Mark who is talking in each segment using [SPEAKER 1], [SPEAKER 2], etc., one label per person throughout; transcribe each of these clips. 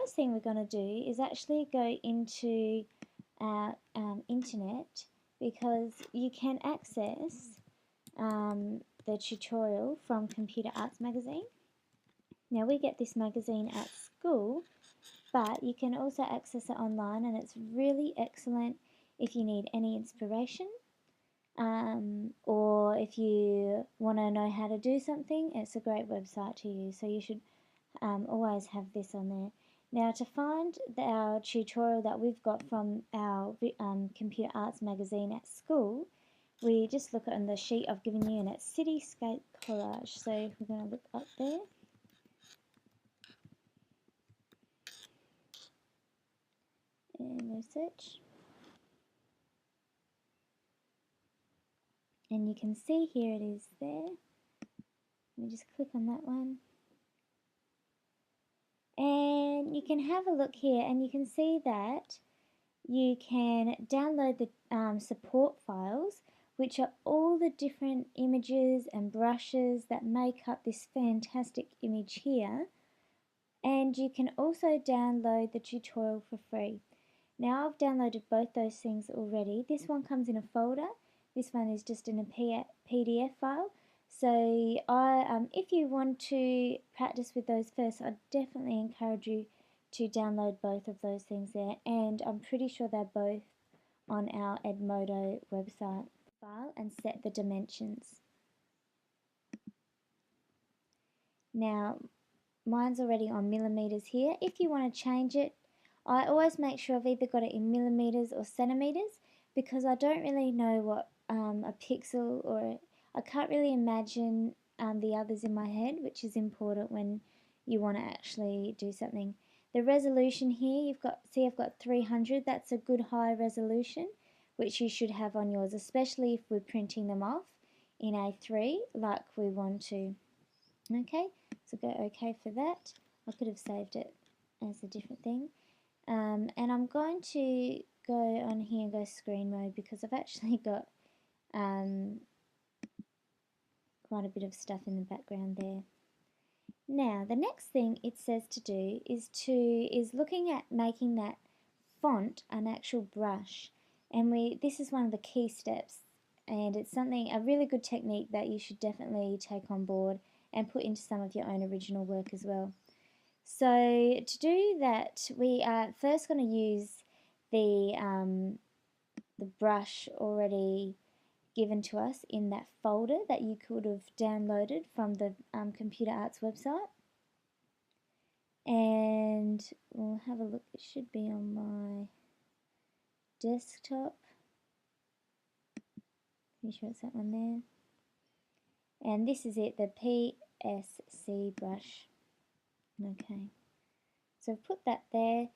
[SPEAKER 1] first thing we're going to do is actually go into our internet, because you can access the tutorial from Computer Arts Magazine. Now we get this magazine at school, but you can also access it online, and it's really excellent if you need any inspiration, or if you want to know how to do something. It's a great website to use, so you should always have this on there. Now, to find our tutorial that we've got from our Computer Arts Magazine at school, we just look on the sheet I've given you, and it's Cityscape Collage. So we're going to look up there. And research. And you can see here it is there. Let me just click on that one. And you can have a look here, and you can see that you can download the support files, which are all the different images and brushes that make up this fantastic image here. And you can also download the tutorial for free. Now I've downloaded both those things already. This one comes in a folder. This one is just in a PDF file. So if you want to practice with those first, I definitely encourage you to download both of those things there. And I'm pretty sure they're both on our Edmodo website. File and set the dimensions. Now mine's already on millimeters here. If you want to change it, I always make sure I've either got it in millimeters or centimeters, because I don't really know what a pixel, or I can't really imagine the others in my head, which is important when you want to actually do something. The resolution here, I've got 300. That's a good high resolution, which you should have on yours, especially if we're printing them off in A3 like we want to. Okay, so go OK for that. I could have saved it as a different thing. And I'm going to go on here and go screen mode, because I've actually got quite a bit of stuff in the background there. Now the next thing it says to do is looking at making that font an actual brush, and this is one of the key steps, and it's a really good technique that you should definitely take on board and put into some of your own original work as well. So to do that, we are first going to use the brush already given to us in that folder that you could have downloaded from the Computer Arts website. And we'll have a look. It should be on my desktop. Pretty sure it's that one there. And this is it, the PSC brush. Okay, so I've put that there.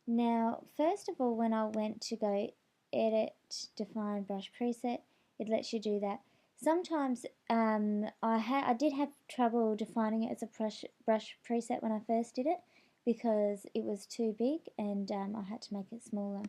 [SPEAKER 1] Now first of all, when I went to go edit, define brush preset, it lets you do that. Sometimes I did have trouble defining it as a brush preset when I first did it, because it was too big, and I had to make it smaller.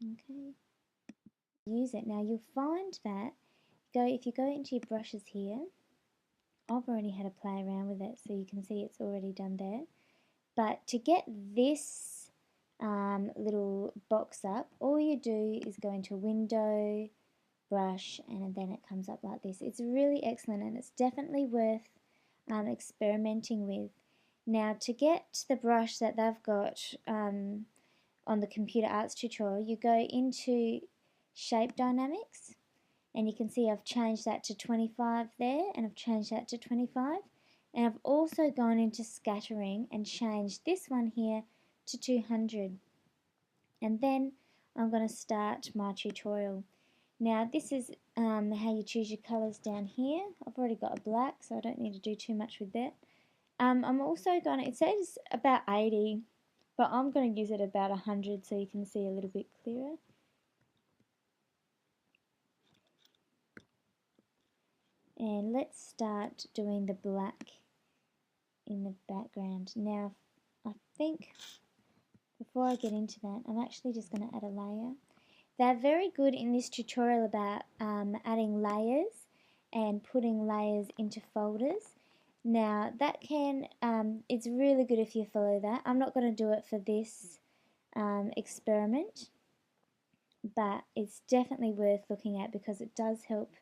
[SPEAKER 1] Okay, use it. Now you'll find that if you go into your brushes here, I've already had a play around with it, so you can see it's already done there. But to get this little box up, all you do is go into Window, Brush, and then it comes up like this. It's really excellent, and it's definitely worth experimenting with. Now to get the brush that they've got on the Computer Arts tutorial, you go into Shape Dynamics, and you can see I've changed that to 25 there, and I've changed that to 25, and I've also gone into Scattering and changed this one here to 200. And then I'm going to start my tutorial. Now this is how you choose your colours down here. I've already got a black, so I don't need to do too much with that. I'm also it says about 80, but I'm going to use it about 100 so you can see a little bit clearer. And let's start doing the black in the background. Now I think before I get into that, I'm actually just going to add a layer. They're very good in this tutorial about adding layers and putting layers into folders. Now that can, it's really good if you follow that. I'm not going to do it for this experiment, but it's definitely worth looking at because it does help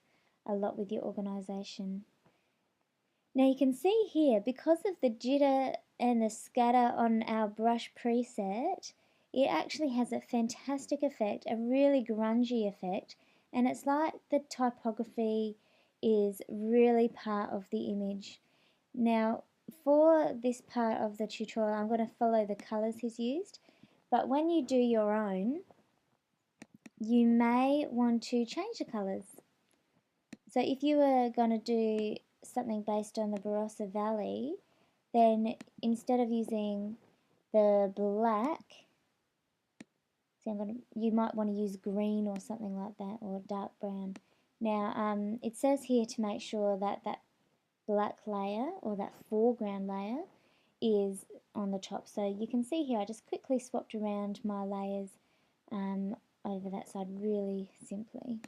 [SPEAKER 1] a lot with your organisation. Now you can see here, because of the jitter and the scatter on our brush preset, it actually has a fantastic effect, a really grungy effect, and it's like the typography is really part of the image. Now for this part of the tutorial I'm going to follow the colours he's used, but when you do your own you may want to change the colours. So if you were going to do something based on the Barossa Valley, then instead of using the black, you might want to use green or something like that, or dark brown. Now it says here to make sure that that black layer or that foreground layer is on the top. So you can see here I just quickly swapped around my layers over that side really simply.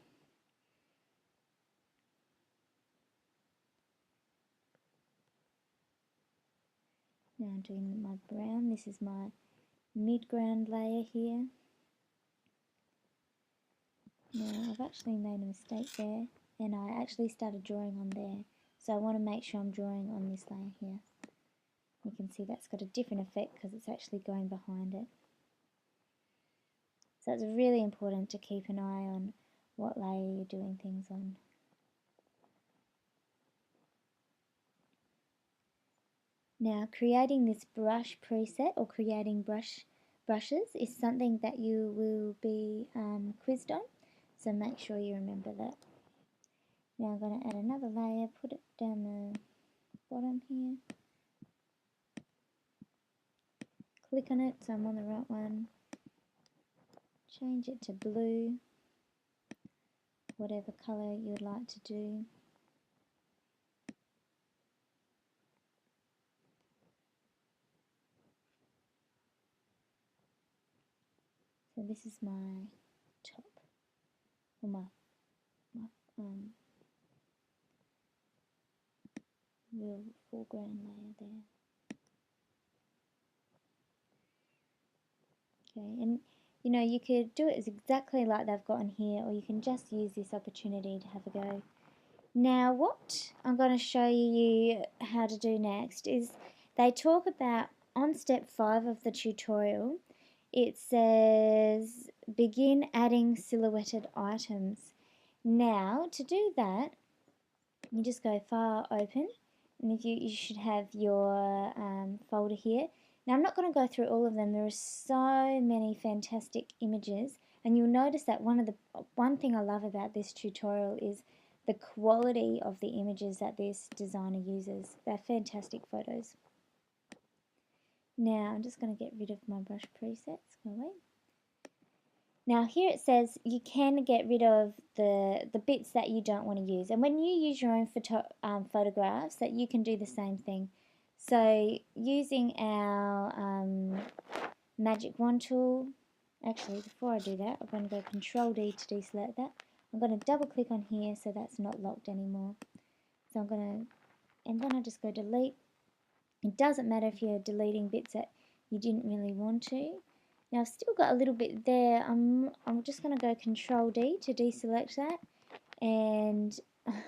[SPEAKER 1] Now I'm doing my brown. This is my mid-ground layer here. Now I've actually made a mistake there and I actually started drawing on there. So I want to make sure I'm drawing on this layer here. You can see that's got a different effect because it's actually going behind it. So it's really important to keep an eye on what layer you're doing things on. Now creating this brush preset or creating brushes is something that you will be quizzed on, so make sure you remember that. Now I'm going to add another layer, put it down the bottom here, click on it so I'm on the right one, change it to blue, whatever colour you would like to do. So this is my top, or my real foreground layer there. Okay, and you know you could do it as exactly like they've got on here, or you can just use this opportunity to have a go. Now what I'm going to show you how to do next is they talk about on step 5 of the tutorial. It says begin adding silhouetted items. Now to do that you just go file open, and if you should have your folder here. Now I'm not going to go through all of them, there are so many fantastic images, and you'll notice that one thing I love about this tutorial is the quality of the images that this designer uses. They're fantastic photos. Now I'm just going to get rid of my brush presets. Go away. Now here it says you can get rid of the bits that you don't want to use, and when you use your own photographs that you can do the same thing. So using our magic wand tool, actually before I do that I'm going to go Control D to deselect that. I'm going to double click on here so that's not locked anymore. So I'm going to, and then I just go delete. It doesn't matter if you're deleting bits that you didn't really want to. Now I've still got a little bit there. I'm just going to go Control D to deselect that, and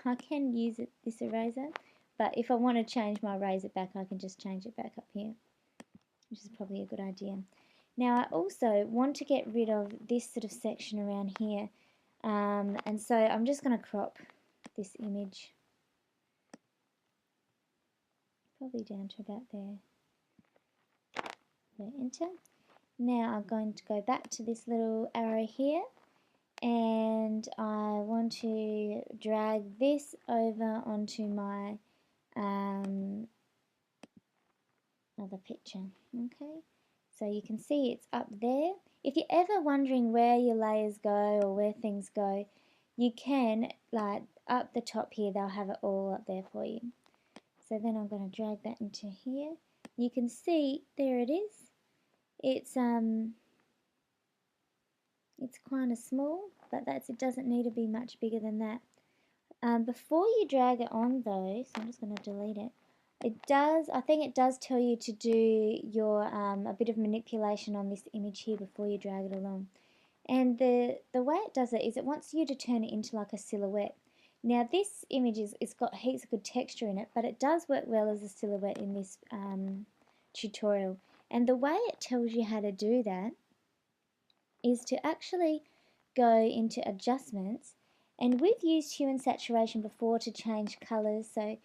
[SPEAKER 1] I can use this eraser, but if I want to change my eraser back I can just change it back up here, which is probably a good idea. Now I also want to get rid of this sort of section around here, and so I'm just going to crop this image probably down to about there. So enter. Now I'm going to go back to this little arrow here, and I want to drag this over onto my other picture. Okay, so you can see it's up there. If you're ever wondering where your layers go or where things go, you can, like up the top here, they'll have it all up there for you. So then I'm going to drag that into here. You can see there it is. It's kind of small, but it doesn't need to be much bigger than that. Before you drag it on though, so I'm just going to delete it, It does, I think it does tell you to do your a bit of manipulation on this image here before you drag it along. And the way it does it is it wants you to turn it into like a silhouette. Now this image it's got heaps of good texture in it, but it does work well as a silhouette in this tutorial. And the way it tells you how to do that is to actually go into adjustments, and we've used hue and saturation before to change colours, so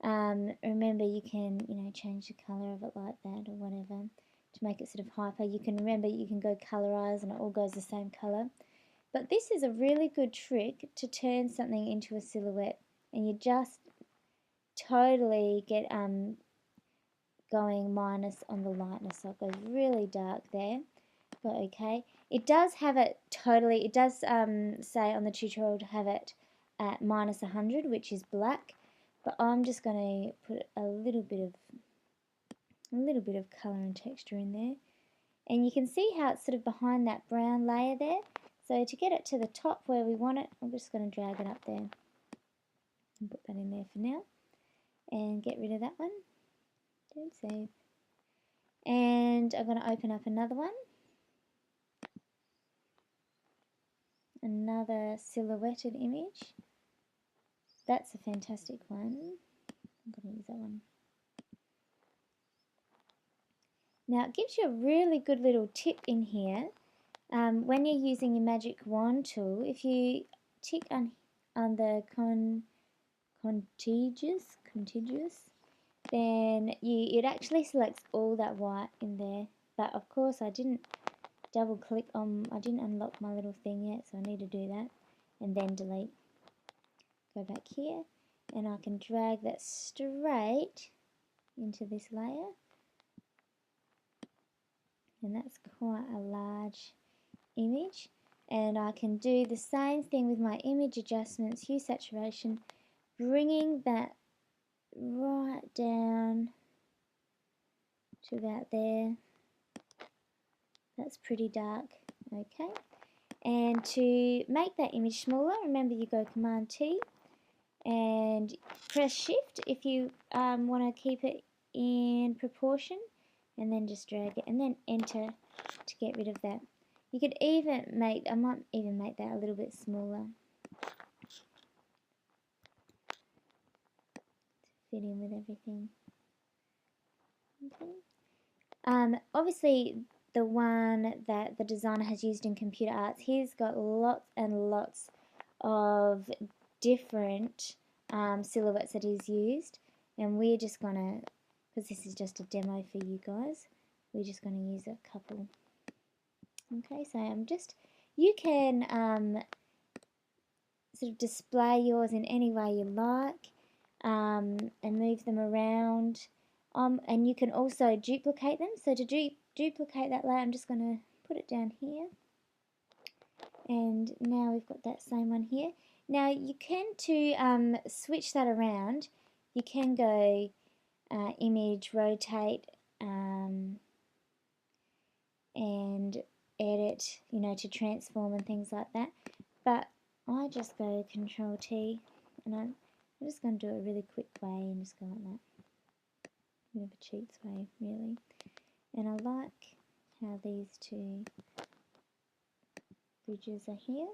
[SPEAKER 1] remember you can change the colour of it like that or whatever to make it sort of hyper. You can remember you can go colorize and it all goes the same colour. But this is a really good trick to turn something into a silhouette, and you just totally get going minus on the lightness, so it goes really dark there. But okay, it does have it totally, it does say on the tutorial to have it at minus 100, which is black, but I'm just going to put a little bit of colour and texture in there, and you can see how it's sort of behind that brown layer there. So to get it to the top where we want it, I'm just going to drag it up there and put that in there for now, and get rid of that one. Don't save. And I'm going to open up another one, another silhouetted image. That's a fantastic one. I'm going to use that one. Now it gives you a really good little tip in here. When you're using your magic wand tool, if you tick on the contiguous, then it actually selects all that white in there. But of course I didn't double click on, I didn't unlock my little thing yet, so I need to do that and then delete. Go back here and I can drag that straight into this layer, and that's quite a large image. And I can do the same thing with my image adjustments, hue saturation, bringing that right down to about there. That's pretty dark. Okay, and to make that image smaller, remember you go Command T and press Shift if you want to keep it in proportion, and then just drag it and then enter to get rid of that. You could even make, I might even make that a little bit smaller to fit in with everything. Okay. Obviously the one that the designer has used in computer arts, he's got lots and lots of different silhouettes that he's used, and we're just gonna, because this is just a demo for you guys, we're just going to use a couple. Okay, so you can sort of display yours in any way you like, and move them around, and you can also duplicate them. So to duplicate that layer, I'm just going to put it down here, and now we've got that same one here. Now you can, to switch that around, you can go image, rotate, and edit, to transform and things like that. But I just go Control T, and I'm just going to do it a really quick way and just go like that. A bit of a cheats way, really. And I like how these two bridges are here.